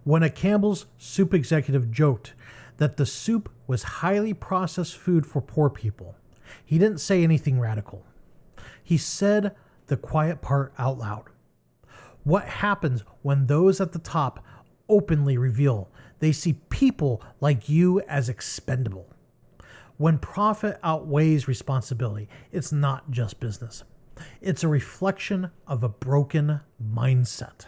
When a Campbell's soup executive joked that the soup was highly processed food for poor people, he didn't say anything radical. He said the quiet part out loud. What happens when those at the top openly reveal they see people like you as expendable? When profit outweighs responsibility, it's not just business. It's a reflection of a broken mindset.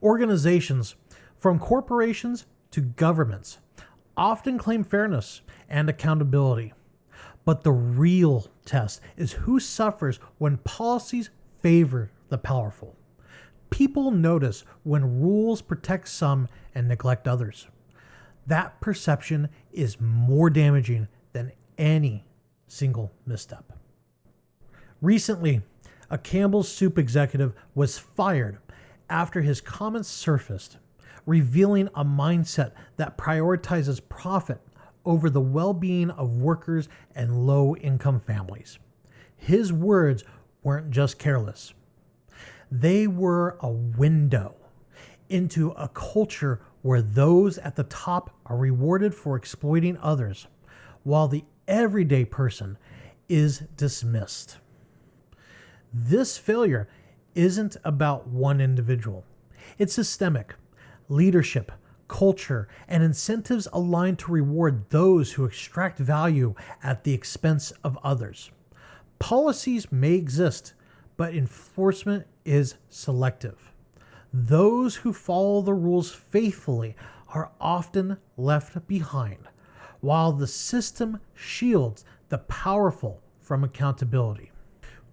Organizations, from corporations to governments, often claim fairness and accountability. But the real test is who suffers when policies favor the powerful. People notice when rules protect some and neglect others. That perception is more damaging than any single misstep. Recently, a Campbell's soup executive was fired after his comments surfaced, revealing a mindset that prioritizes profit over the well-being of workers and low-income families. His words weren't just careless. They were a window into a culture where those at the top are rewarded for exploiting others, while the everyday person is dismissed. This failure isn't about one individual. It's systemic. Leadership, culture, and incentives aligned to reward those who extract value at the expense of others. Policies may exist, but enforcement is selective. Those who follow the rules faithfully are often left behind, while the system shields the powerful from accountability.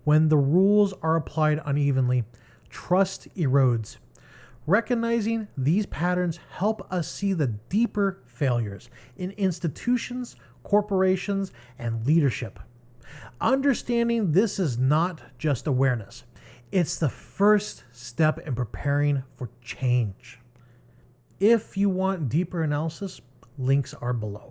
When the rules are applied unevenly, trust erodes. Recognizing these patterns help us see the deeper failures in institutions, corporations, and leadership. Understanding this is not just awareness. It's the first step in preparing for change. If you want deeper analysis, links are below.